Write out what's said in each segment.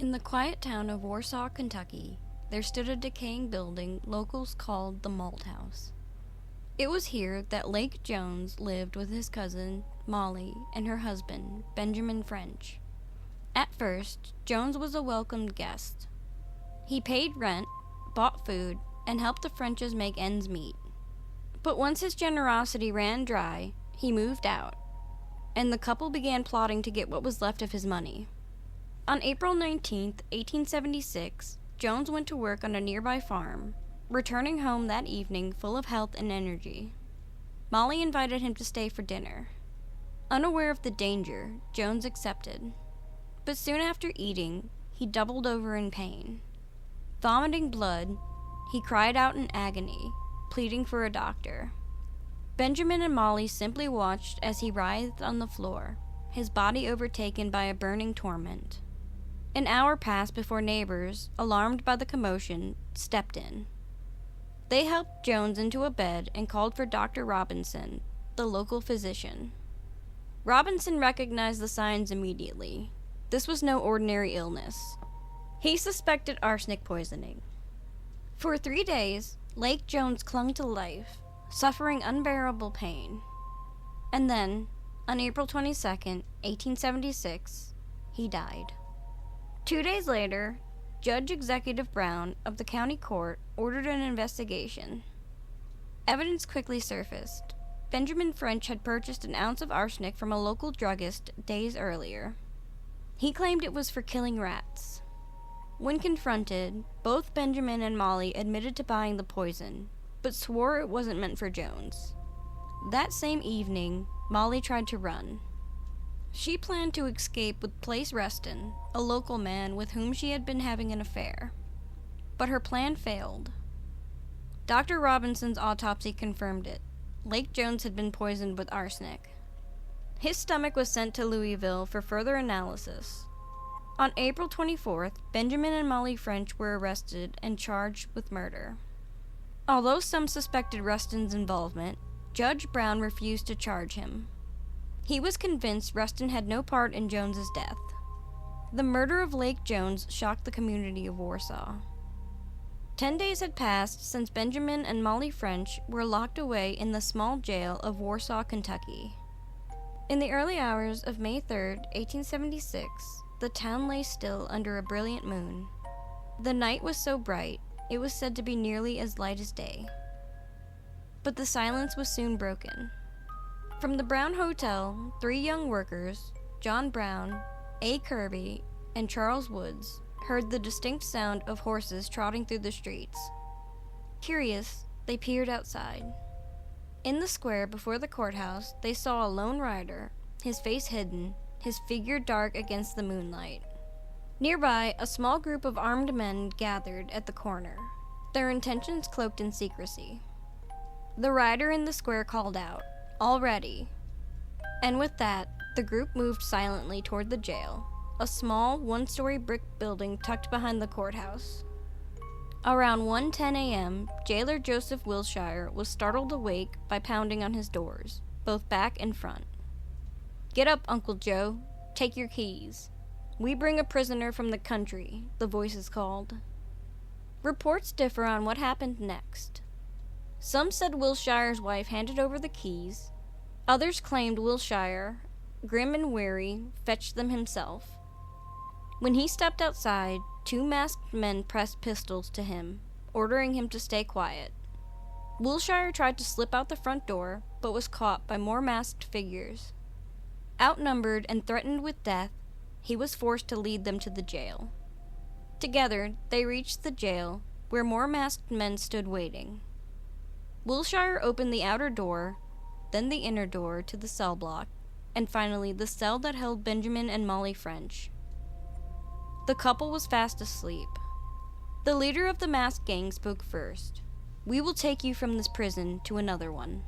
In the quiet town of Warsaw, Kentucky, there stood a decaying building locals called the Malt House. It was here that Lake Jones lived with his cousin, Mollie, and her husband, Benjamin French. At first, Jones was a welcomed guest. He paid rent, bought food, and helped the Frenches make ends meet. But once his generosity ran dry, he moved out, and the couple began plotting to get what was left of his money. On April 19, 1876, Jones went to work on a nearby farm, returning home that evening full of health and energy. Mollie invited him to stay for dinner. Unaware of the danger, Jones accepted. But soon after eating, he doubled over in pain. Vomiting blood, he cried out in agony, pleading for a doctor. Benjamin and Mollie simply watched as he writhed on the floor, his body overtaken by a burning torment. An hour passed before neighbors, alarmed by the commotion, stepped in. They helped Jones into a bed and called for Dr. Robinson, the local physician. Robinson recognized the signs immediately. This was no ordinary illness. He suspected arsenic poisoning. For 3 days, Lake Jones clung to life, suffering unbearable pain. And then, on April 22, 1876, he died. 2 days later, Judge Executive Brown of the county court ordered an investigation. Evidence quickly surfaced. Benjamin French had purchased an ounce of arsenic from a local druggist days earlier. He claimed it was for killing rats. When confronted, both Benjamin and Mollie admitted to buying the poison, but swore it wasn't meant for Jones. That same evening, Mollie tried to run. She planned to escape with Place Reston, a local man with whom she had been having an affair. But her plan failed. Dr. Robinson's autopsy confirmed it. Lake Jones had been poisoned with arsenic. His stomach was sent to Louisville for further analysis. On April 24th, Benjamin and Mollie French were arrested and charged with murder. Although some suspected Rustin's involvement, Judge Brown refused to charge him. He was convinced Rustin had no part in Jones's death. The murder of Lake Jones shocked the community of Warsaw. 10 days had passed since Benjamin and Mollie French were locked away in the small jail of Warsaw, Kentucky. In the early hours of May 3, 1876, the town lay still under a brilliant moon. The night was so bright, it was said to be nearly as light as day. But the silence was soon broken. From the Brown Hotel, 3 young workers, John Brown, A. Kirby, and Charles Woods, heard the distinct sound of horses trotting through the streets. Curious, they peered outside. In the square before the courthouse, they saw a lone rider, his face hidden, his figure dark against the moonlight. Nearby, a small group of armed men gathered at the corner, their intentions cloaked in secrecy. The rider in the square called out, "All ready." And with that, the group moved silently toward the jail, a small, 1-story brick building tucked behind the courthouse. Around 1:10 a.m., jailer Joseph Wilshire was startled awake by pounding on his doors, both back and front. "Get up, Uncle Joe. Take your keys. We bring a prisoner from the country," the voices called. Reports differ on what happened next. Some said Wilshire's wife handed over the keys. Others claimed Wilshire, grim and weary, fetched them himself. When he stepped outside, 2 masked men pressed pistols to him, ordering him to stay quiet. Wilshire tried to slip out the front door, but was caught by more masked figures. Outnumbered and threatened with death, he was forced to lead them to the jail. Together, they reached the jail, where more masked men stood waiting. Wilshire opened the outer door, then the inner door to the cell block, and finally the cell that held Benjamin and Mollie French. The couple was fast asleep. The leader of the masked gang spoke first. "We will take you from this prison to another one."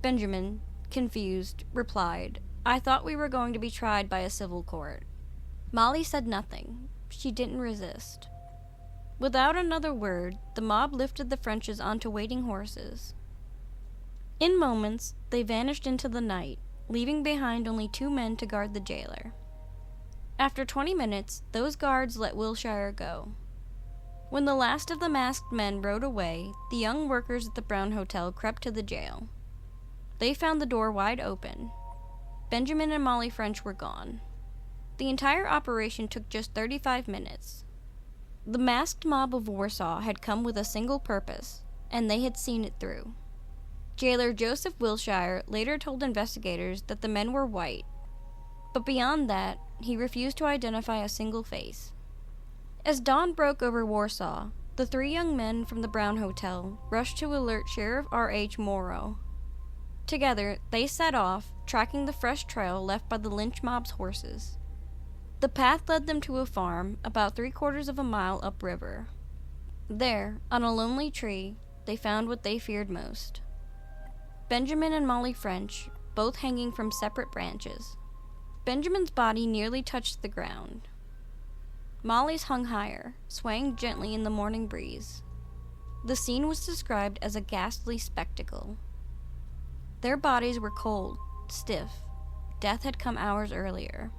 Benjamin, confused, replied, "I thought we were going to be tried by a civil court." Mollie said nothing. She didn't resist. Without another word, the mob lifted the Frenches onto waiting horses. In moments, they vanished into the night, leaving behind only 2 men to guard the jailer. After 20 minutes, those guards let Wilshire go. When the last of the masked men rode away, the young workers at the Brown Hotel crept to the jail. They found the door wide open. Benjamin and Mollie French were gone. The entire operation took just 35 minutes. The masked mob of Warsaw had come with a single purpose, and they had seen it through. Jailer Joseph Wilshire later told investigators that the men were white, but beyond that, he refused to identify a single face. As dawn broke over Warsaw, the 3 young men from the Brown Hotel rushed to alert Sheriff R.H. Morrow. Together, they set off, tracking the fresh trail left by the lynch mob's horses. The path led them to a farm about 3/4 of a mile upriver. There, on a lonely tree, they found what they feared most. Benjamin and Mollie French, both hanging from separate branches. Benjamin's body nearly touched the ground. Mollie's hung higher, swaying gently in the morning breeze. The scene was described as a ghastly spectacle. Their bodies were cold, stiff. Death had come hours earlier.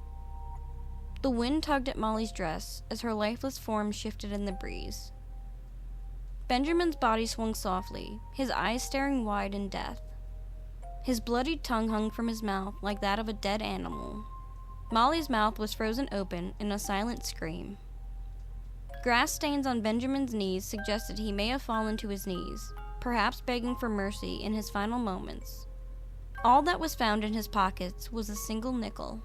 The wind tugged at Mollie's dress as her lifeless form shifted in the breeze. Benjamin's body swung softly, his eyes staring wide in death. His bloodied tongue hung from his mouth like that of a dead animal. Mollie's mouth was frozen open in a silent scream. Grass stains on Benjamin's knees suggested he may have fallen to his knees, perhaps begging for mercy in his final moments. All that was found in his pockets was a single nickel.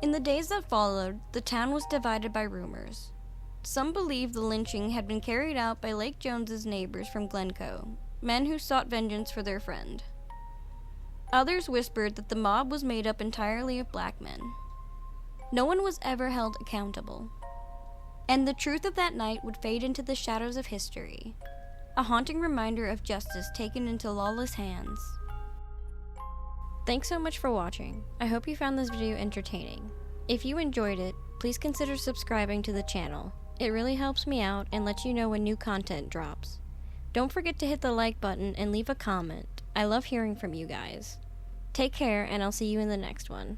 In the days that followed, the town was divided by rumors. Some believed the lynching had been carried out by Lake Jones's neighbors from Glencoe, men who sought vengeance for their friend. Others whispered that the mob was made up entirely of black men. No one was ever held accountable. And the truth of that night would fade into the shadows of history, a haunting reminder of justice taken into lawless hands. Thanks so much for watching. I hope you found this video entertaining. If you enjoyed it, please consider subscribing to the channel. It really helps me out and lets you know when new content drops. Don't forget to hit the like button and leave a comment. I love hearing from you guys. Take care, and I'll see you in the next one.